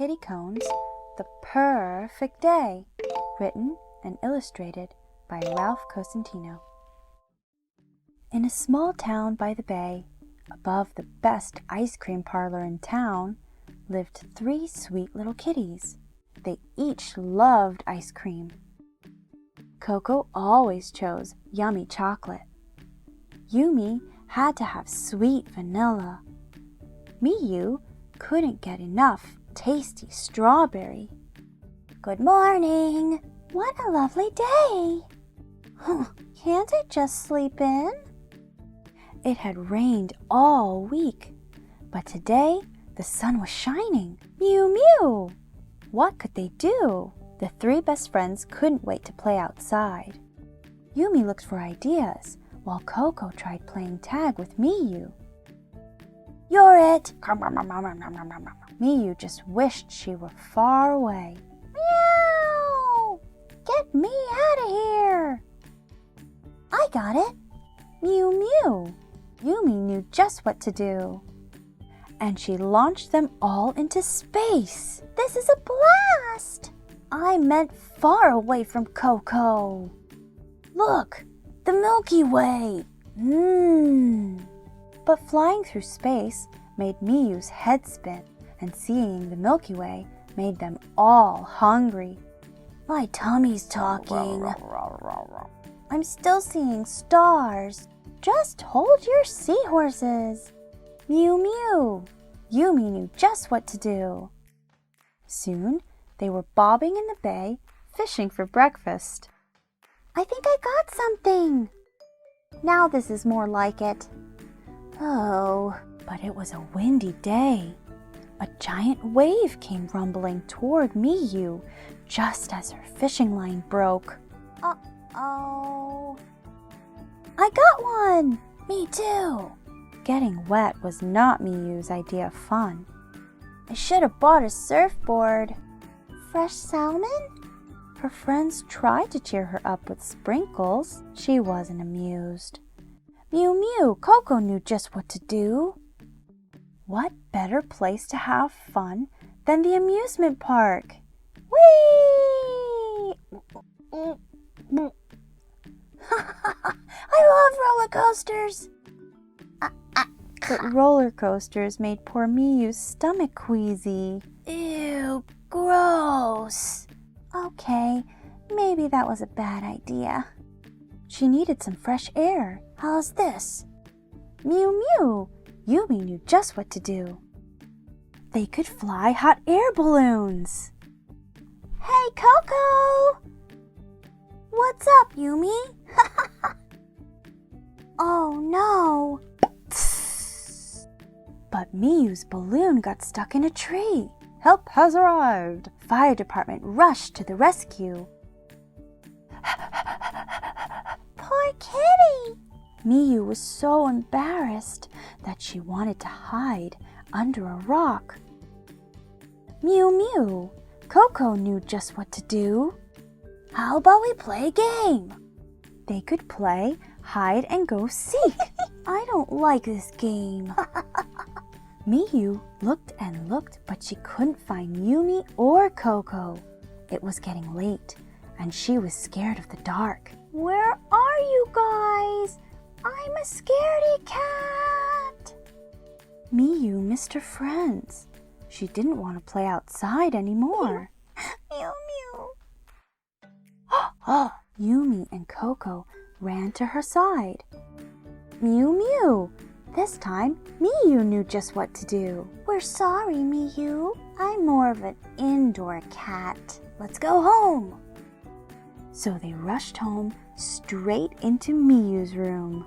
kitty cones, The Purrfect Day, written and illustrated by Ralph Cosentino. In a small town by the bay, above the best ice cream parlor in town, lived 3 sweet little kitties. They each loved ice cream. Koko always chose yummy chocolate. Yumi had to have sweet vanilla. Miyu couldn't get enough tasty strawberry. Good morning! What a lovely day! Can't I just sleep in? It had rained all week, but today the sun was shining. Mew mew! What could they do? The 3 best friends couldn't wait to play outside. Yumi looked for ideas, while Koko tried playing tag with Miyu. You're it! Miyu just wished she were far away. Meow! Get me out of here! I got it! Mew mew! Yumi knew just what to do. And she launched them all into space. This is a blast! I meant far away from Koko. Look, the Milky Way. But flying through space made Miyu's head spin, and seeing the Milky Way made them all hungry. My tummy's talking. I'm still seeing stars. Just hold your seahorses. Mew mew. Yumi knew just what to do. Soon they were bobbing in the bay, fishing for breakfast. I think I got something. Now this is more like it. Oh, but it was a windy day. A giant wave came rumbling toward Miyu just as her fishing line broke. Uh-oh. I got one! Me too! Getting wet was not Miyu's idea of fun. I should have bought a surfboard. Fresh salmon? Her friends tried to cheer her up with sprinkles. She wasn't amused. Mew mew, Koko knew just what to do. What better place to have fun than the amusement park? Whee! I love roller coasters! But roller coasters made poor Miyu's stomach queasy. Ew, gross! Okay, maybe that was a bad idea. She needed some fresh air. How's this? Mew mew! Yumi knew just what to do. They could fly hot air balloons. Hey, Koko! What's up, Yumi? Oh no! But Miyu's balloon got stuck in a tree. Help has arrived. Fire department rushed to the rescue. Poor kitty! Miyu was so embarrassed that she wanted to hide under a rock. Mew mew! Koko knew just what to do. How about we play a game? They could play hide and go seek. I don't like this game. Miyu looked and looked, but she couldn't find Yumi or Koko. It was getting late, and she was scared of the dark. Where are you guys? I'm a scaredy cat. Miyu missed her friends. She didn't want to play outside anymore. Mew mew. Yumi and Koko ran to her side. Mew mew. This time, Miyu knew just what to do. We're sorry, Miyu. I'm more of an indoor cat. Let's go home. So they rushed home straight into Miyu's room.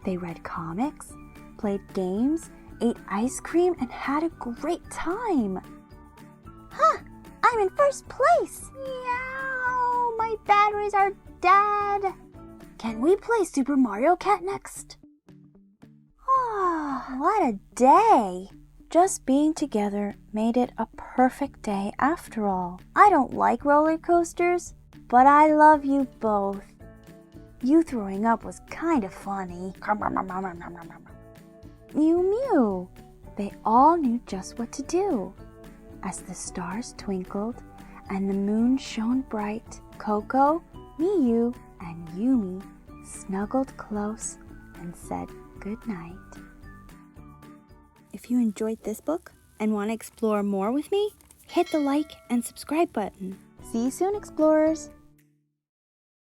They read comics, played games, ate ice cream, and had a great time. Huh, I'm in first place. Meow, my batteries are dead. Can we play Super Mario Kart next? Oh, what a day. Just being together made it a perfect day after all. I don't like roller coasters, but I love you both. You throwing up was kind of funny. Mew mew. They all knew just what to do. As the stars twinkled and the moon shone bright, Koko, Miyu, and Yumi snuggled close and said good night. If you enjoyed this book and want to explore more with me, hit the like and subscribe button. See you soon, explorers!